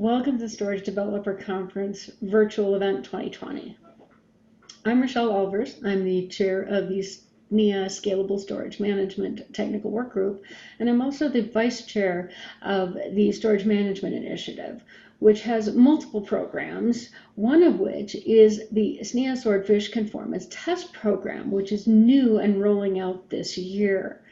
Welcome to Storage Developer Conference Virtual Event 2020. I'm Richelle Ahlvers. I'm the chair of the SNIA Scalable Storage Management Technical Work Group, and I'm also the vice chair of the Storage Management Initiative, which has multiple programs, one of which is the SNIA Swordfish Conformance Test Program, which is new and rolling out this year.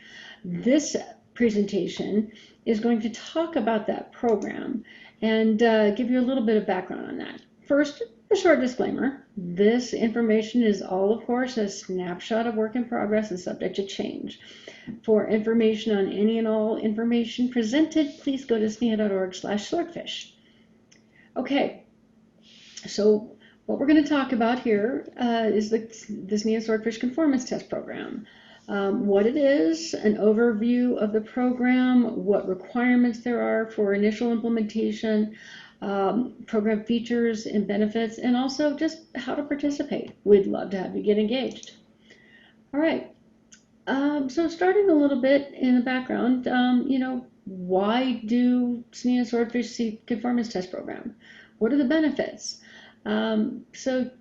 This presentation is going to talk about that program and give you a little bit of background on that. First, a short disclaimer. This information is all, of course, a snapshot of work in progress and subject to change. For information on any and all information presented, please go to snia.org/swordfish. Okay, so what we're going to talk about here is the SNIA Swordfish Conformance Test Program. What it is, an overview of the program, what requirements there are for initial implementation, program features and benefits, and also just how to participate. We'd love to have you get engaged. All right, so starting a little bit in the background, why do SNIA Swordfish Conformance Test Program? What are the benefits? So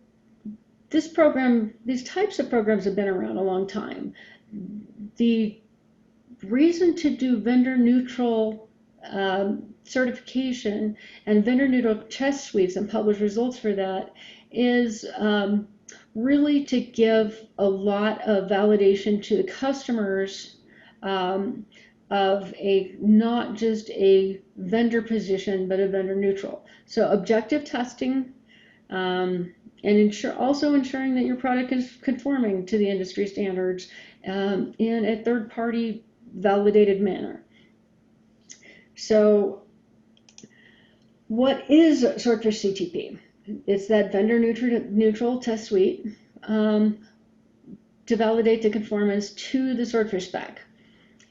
this program, these types of programs have been around a long time. The reason to do vendor neutral certification and vendor neutral test suites and publish results for that is really to give a lot of validation to the customers of not just a vendor position, but a vendor neutral. So objective testing, and also ensuring that your product is conforming to the industry standards in a third-party validated manner. So what is Swordfish CTP? It's that vendor neutral test suite to validate the conformance to the Swordfish spec.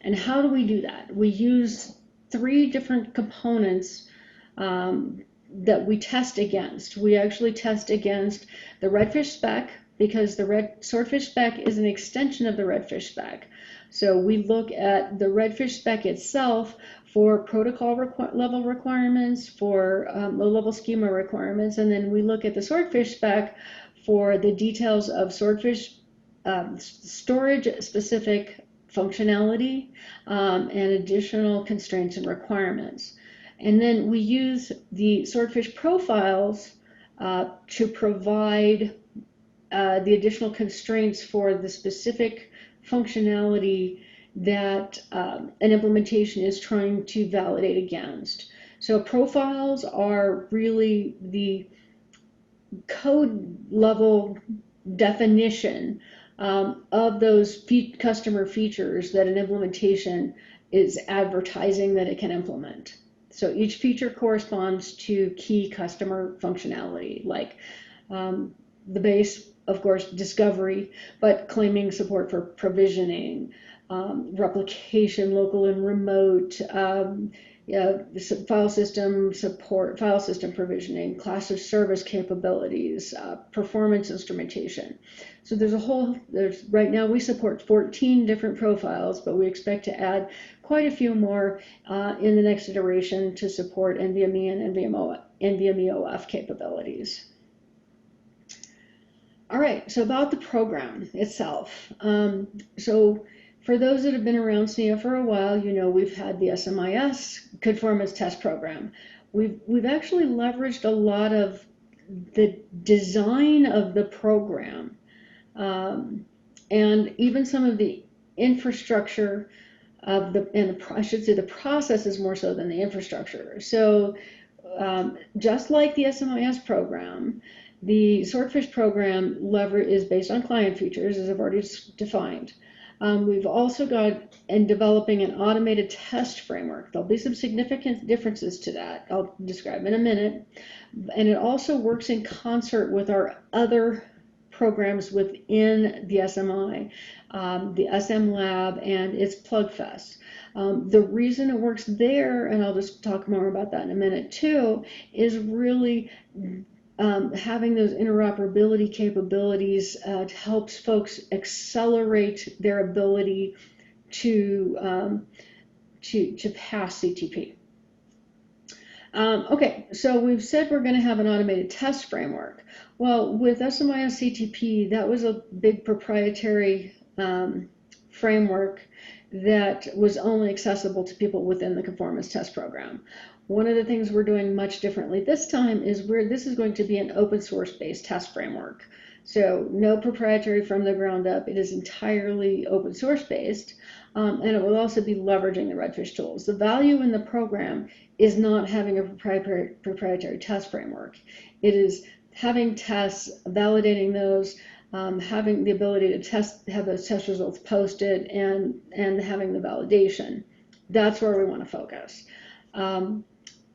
And how do we do that? We use 3 different components that we test against. We actually test against the Redfish spec, because the Swordfish spec is an extension of the Redfish spec. So we look at the Redfish spec itself for protocol level requirements, for low-level schema requirements, and then we look at the Swordfish spec for the details of Swordfish storage-specific functionality and additional constraints and requirements. And then we use the Swordfish profiles to provide the additional constraints for the specific functionality that an implementation is trying to validate against. So profiles are really the code level definition of those customer features that an implementation is advertising that it can implement. So each feature corresponds to key customer functionality, like the base, of course, discovery, but claiming support for provisioning, replication, local and remote, file system support, file system provisioning, class of service capabilities, performance instrumentation. So right now we support 14 different profiles, but we expect to add quite a few more in the next iteration to support NVMe and NVMe-OF capabilities. All right, so about the program itself. So for those that have been around SNIA for a while, we've had the SMIS Conformance Test Program. We've actually leveraged a lot of the design of the program and even some of the infrastructure of I should say the processes more so than the infrastructure. So just like the SMIS program, the Swordfish program is based on client features, as I've already defined. We've also got developing an automated test framework. There'll be some significant differences to that I'll describe in a minute. And it also works in concert with our other programs within the SMI, the SM Lab and its PlugFest. The reason it works there, and I'll just talk more about that in a minute too, is really having those interoperability capabilities helps folks accelerate their ability to pass CTP. Okay, so we've said we're going to have an automated test framework. Well, with SNIA CTP, that was a big proprietary framework that was only accessible to people within the conformance test program. One of the things we're doing much differently this time is this is going to be an open source based test framework. So no proprietary from the ground up. It is entirely open source based, and it will also be leveraging the Redfish tools. The value in the program is not having a proprietary test framework. It is having tests, validating those, having the ability to have those test results posted, and having the validation. That's where we want to focus.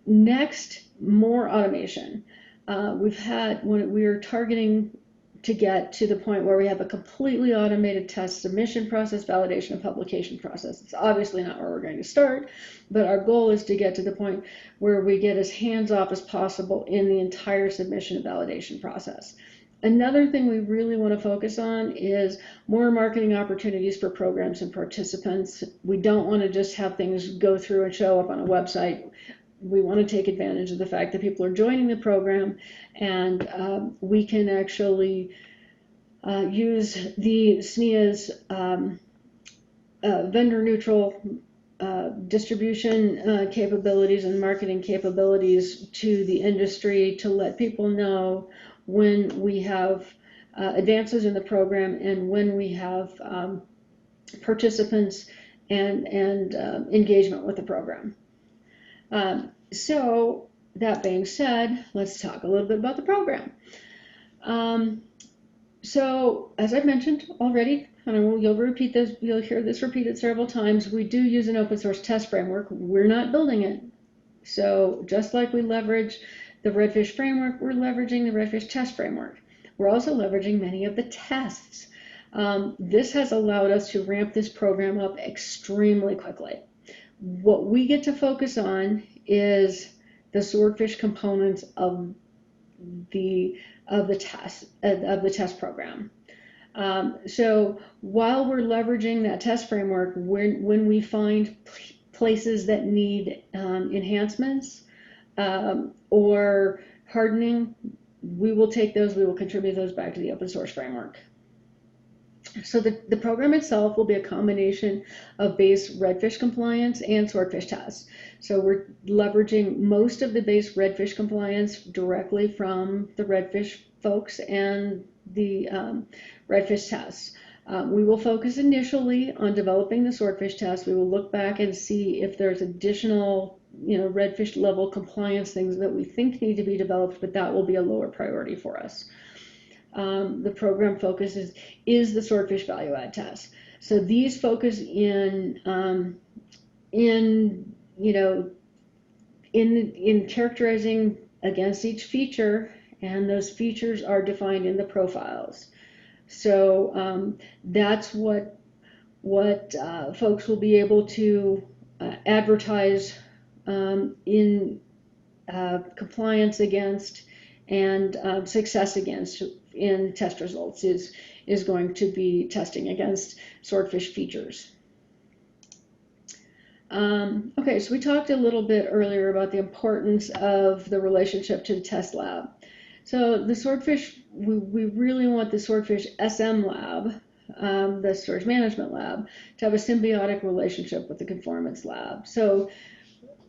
Next, more automation. We are targeting to get to the point where we have a completely automated test submission process, validation, and publication process. It's obviously not where we're going to start, but our goal is to get to the point where we get as hands-off as possible in the entire submission and validation process. Another thing we really want to focus on is more marketing opportunities for programs and participants. We don't want to just have things go through and show up on a website. We want to take advantage of the fact that people are joining the program, and we can actually use the SNIA's vendor neutral distribution capabilities and marketing capabilities to the industry to let people know when we have advances in the program and when we have participants and engagement with the program. So that being said, let's talk a little bit about the program. So as I've mentioned already, and you'll hear this repeated several times, we do use an open source test framework. We're not building it. So just like we leverage the Redfish framework, we're leveraging the Redfish test framework. We're also leveraging many of the tests. This has allowed us to ramp this program up extremely quickly. What we get to focus on is the Swordfish components of the test program. So while we're leveraging that test framework, when we find places that need enhancements or hardening, we will take those, we will contribute those back to the open source framework. So the program itself will be a combination of base Redfish compliance and Swordfish tests. So we're leveraging most of the base Redfish compliance directly from the Redfish folks and the Redfish tests. We will focus initially on developing the Swordfish test. We will look back and see if there's additional, Redfish level compliance things that we think need to be developed, but that will be a lower priority for us. The program focus is the Swordfish value add test. So these focus in characterizing against each feature, and those features are defined in the profiles. So that's what folks will be able to advertise in compliance against and success against in test results is going to be testing against Swordfish features. Okay, so we talked a little bit earlier about the importance of the relationship to the test lab. So the Swordfish, we really want the Swordfish SM Lab, the Storage Management Lab, to have a symbiotic relationship with the Conformance Lab. So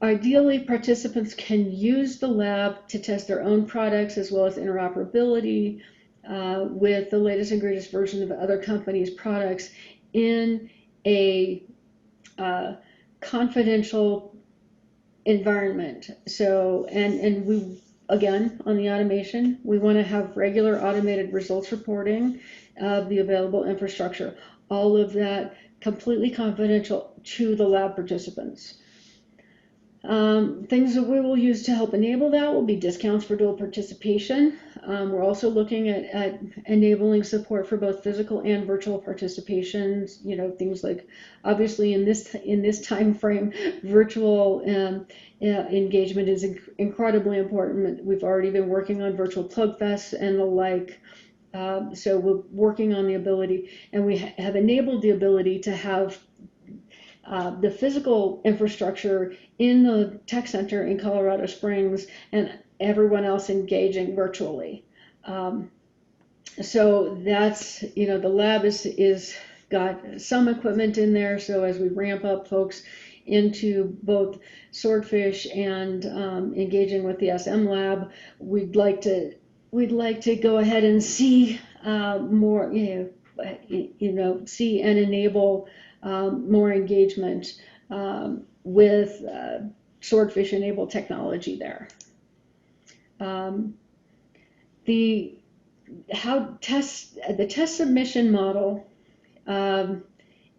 ideally, participants can use the lab to test their own products as well as interoperability with the latest and greatest version of other companies' products in a confidential environment. So, and we, again, on the automation, we want to have regular automated results reporting of the available infrastructure. All of that completely confidential to the lab participants. Things that we will use to help enable that will be discounts for dual participation. We're also looking at enabling support for both physical and virtual participations. Things like, obviously in this time frame, virtual engagement is incredibly important. We've already been working on virtual plug fests and the like. So we're working on the ability, and we have enabled the ability to have the physical infrastructure in the tech center in Colorado Springs, and everyone else engaging virtually. So that's, the lab is got some equipment in there. So as we ramp up folks into both Swordfish and engaging with the SM Lab, we'd like to go ahead and see more, see and enable more engagement with Swordfish-enabled technology there. The test submission model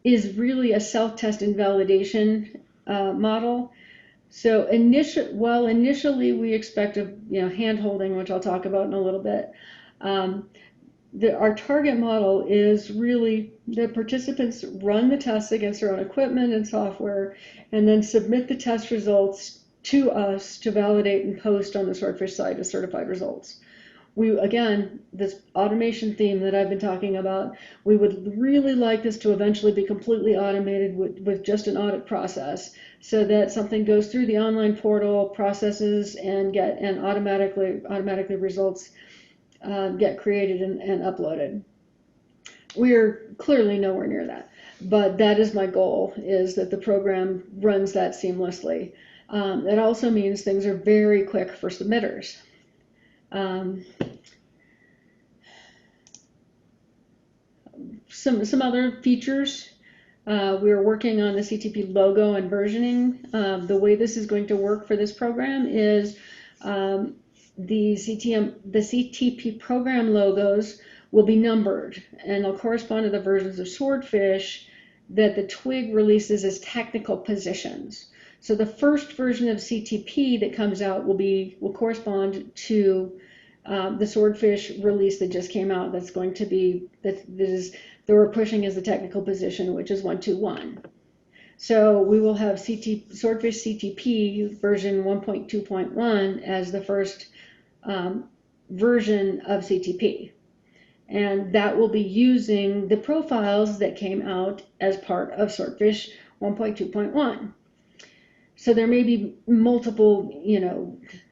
is really a self-test and validation model. So initially we expect hand-holding, which I'll talk about in a little bit. Our target model is really the participants run the tests against their own equipment and software, and then submit the test results to us to validate and post on the Swordfish site as certified results. Again, this automation theme that I've been talking about, we would really like this to eventually be completely automated with just an audit process, so that something goes through the online portal, processes, and automatically results get created and uploaded. We're clearly nowhere near that, but that is my goal, is that the program runs that seamlessly. It also means things are very quick for submitters. Some other features. We're working on the CTP logo and versioning. The way this is going to work for this program is the CTP program logos will be numbered, and they'll correspond to the versions of Swordfish that the twig releases as technical positions. So the first version of CTP that comes out will correspond to the Swordfish release that just came out. That's going to be that we're pushing as the technical position, which is 121. So we will have Swordfish CTP version 1.2.1 as the first version of CTP, and that will be using the profiles that came out as part of Swordfish 1.2.1. So there may be multiple,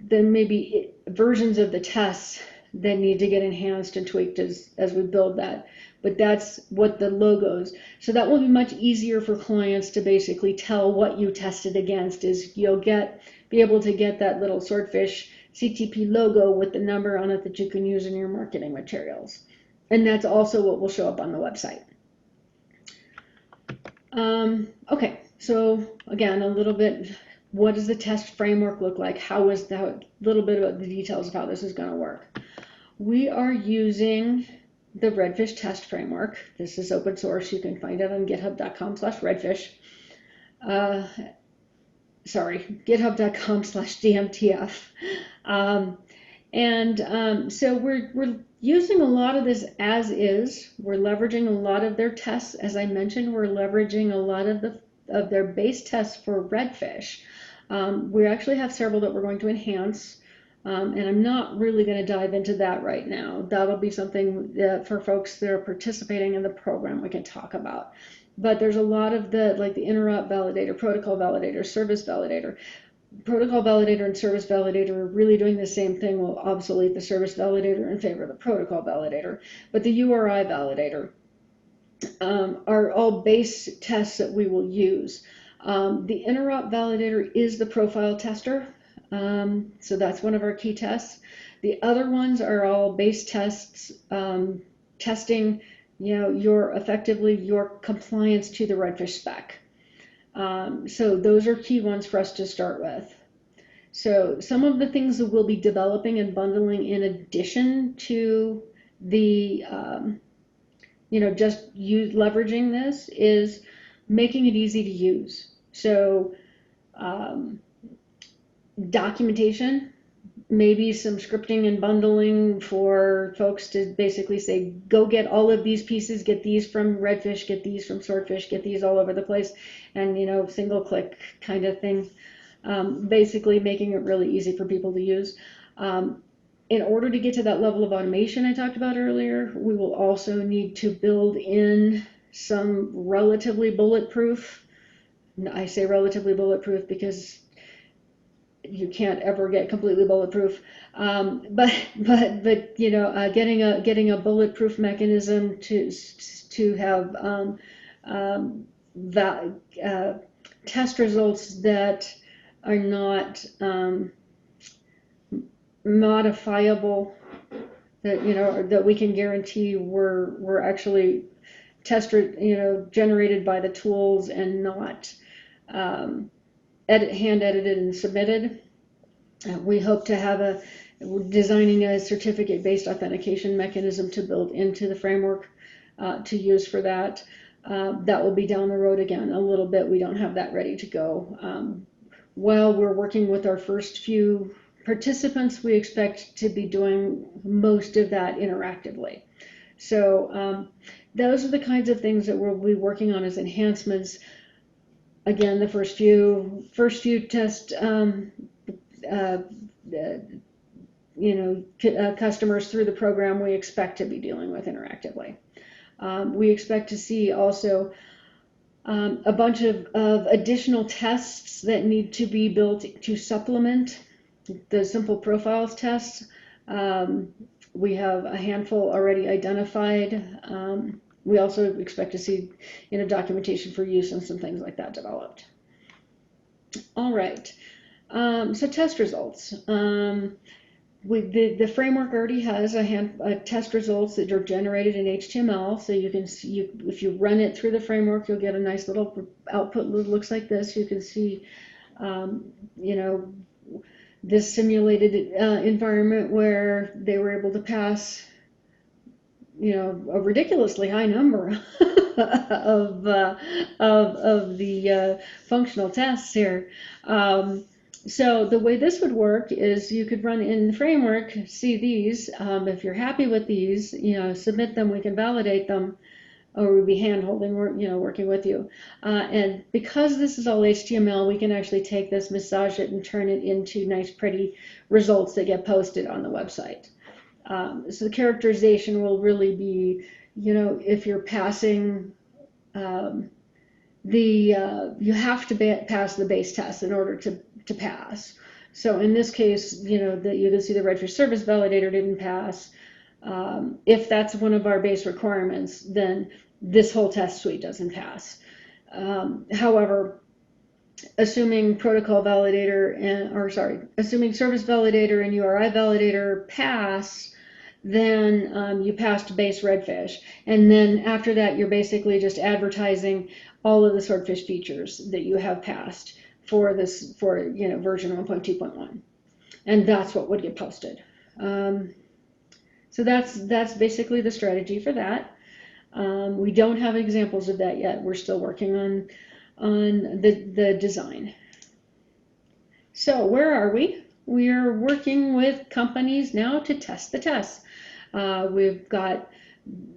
there may be versions of the tests that need to get enhanced and tweaked as we build that. But that's what the logos. So that will be much easier for clients to basically tell what you tested against. Is you'll be able to get that little Swordfish CTP logo with the number on it that you can use in your marketing materials. And that's also what will show up on the website. Okay. So again, a little bit, what does the test framework look like? A little bit about the details of how this is going to work. We are using the Redfish test framework. This is open source. You can find it on github.com/redfish. github.com/DMTF. So we're using a lot of this as is. We're leveraging a lot of their tests. As I mentioned, we're leveraging a lot of their base tests for Redfish. We actually have several that we're going to enhance, and I'm not really going to dive into that right now. That'll be something that for folks that are participating in the program we can talk about. But there's a lot of the interop validator, protocol validator, service validator. Protocol validator and service validator are really doing the same thing. We'll obsolete the service validator in favor of the protocol validator. But the URI validator are all base tests that we will use. The interop validator is the profile tester. So that's one of our key tests. The other ones are all base tests, testing, your compliance to the Redfish spec. So those are key ones for us to start with. So some of the things that we'll be developing and bundling in addition to the, leveraging this is making it easy to use. So documentation, maybe some scripting and bundling for folks to basically say, go get all of these pieces, get these from Redfish, get these from Swordfish, get these all over the place, and single click kind of thing. Basically making it really easy for people to use. In order to get to that level of automation I talked about earlier, we will also need to build in some relatively bulletproof I say relatively bulletproof because you can't ever get completely bulletproof. But you know, getting a bulletproof mechanism to have test results that are not modifiable, that you know that we can guarantee were actually generated by the tools and not hand edited and submitted. We hope to have designing a certificate-based authentication mechanism to build into the framework to use for that. That will be down the road again a little bit. We don't have that ready to go. While we're working with our first few participants, we expect to be doing most of that interactively. So those are the kinds of things that we'll be working on as enhancements. Again, the first few test customers through the program we expect to be dealing with interactively. We expect to see also a bunch of additional tests that need to be built to supplement the simple profiles tests. We have a handful already identified. We also expect to see documentation for use and some things like that developed. All right, so test results. The framework already has a test results that are generated in HTML, so you can see, if you run it through the framework, you'll get a nice little output that looks like this. You can see, this simulated environment where they were able to pass, a ridiculously high number of the functional tests here. So the way this would work is you could run in the framework, see these. If you're happy with these, submit them. We can validate them, or we'll be hand-holding, working with you. And because this is all HTML, we can actually take this, massage it, and turn it into nice, pretty results that get posted on the website. So the characterization will really be, if you're passing you have to pass the base test in order to pass. So in this case, you can see the Redfish Service Validator didn't pass. If that's one of our base requirements, then this whole test suite doesn't pass. However, assuming protocol validator assuming service validator and URI validator pass, then you passed base Redfish, and then after that you're basically just advertising all of the Swordfish features that you have passed for version 1.2.1, and that's what would get posted. So that's basically the strategy for that. We don't have examples of that yet. We're still working on the design. So where are we? We are working with companies now to test the tests. We've got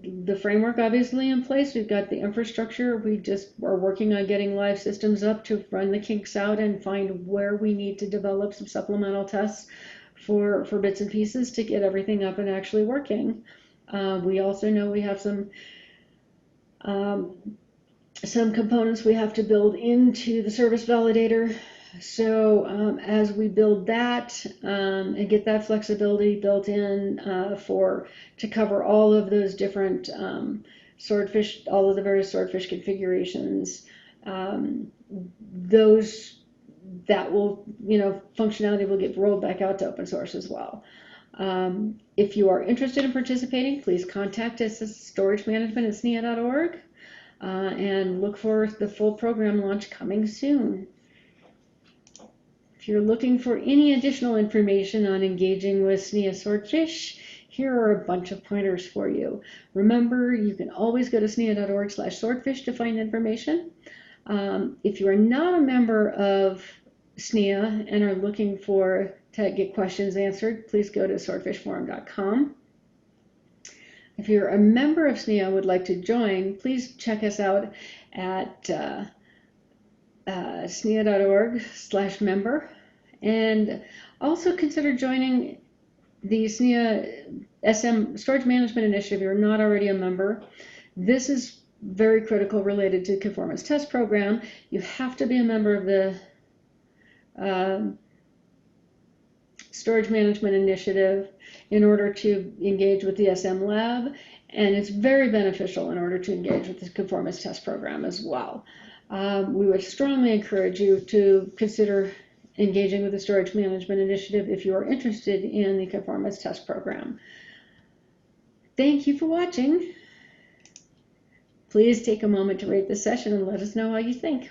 the framework obviously in place. We've got the infrastructure. We just are working on getting live systems up to run the kinks out and find where we need to develop some supplemental tests for bits and pieces to get everything up and actually working. We also know we have some components we have to build into the service validator. So as we build that and get that flexibility built in to cover all of those different swordfish, all of the various swordfish configurations, functionality will get rolled back out to open source as well. If you are interested in participating, please contact us at storagemanagement@snia.org and look for the full program launch coming soon. If you're looking for any additional information on engaging with SNIA Swordfish, here are a bunch of pointers for you. Remember, you can always go to snia.org/swordfish to find information. If you are not a member of SNIA and are looking to get questions answered, please go to swordfishforum.com. If you're a member of SNIA and would like to join, please check us out at snia.org/member, and also consider joining the SNIA SM Storage Management Initiative if you're not already a member. This is very critical related to Conformance Test Program. You have to be a member of the Storage Management Initiative in order to engage with the SM Lab, and it's very beneficial in order to engage with the Conformance Test Program as well. We would strongly encourage you to consider engaging with the Storage Management Initiative if you are interested in the Conformance Test Program. Thank you for watching. Please take a moment to rate this session and let us know how you think.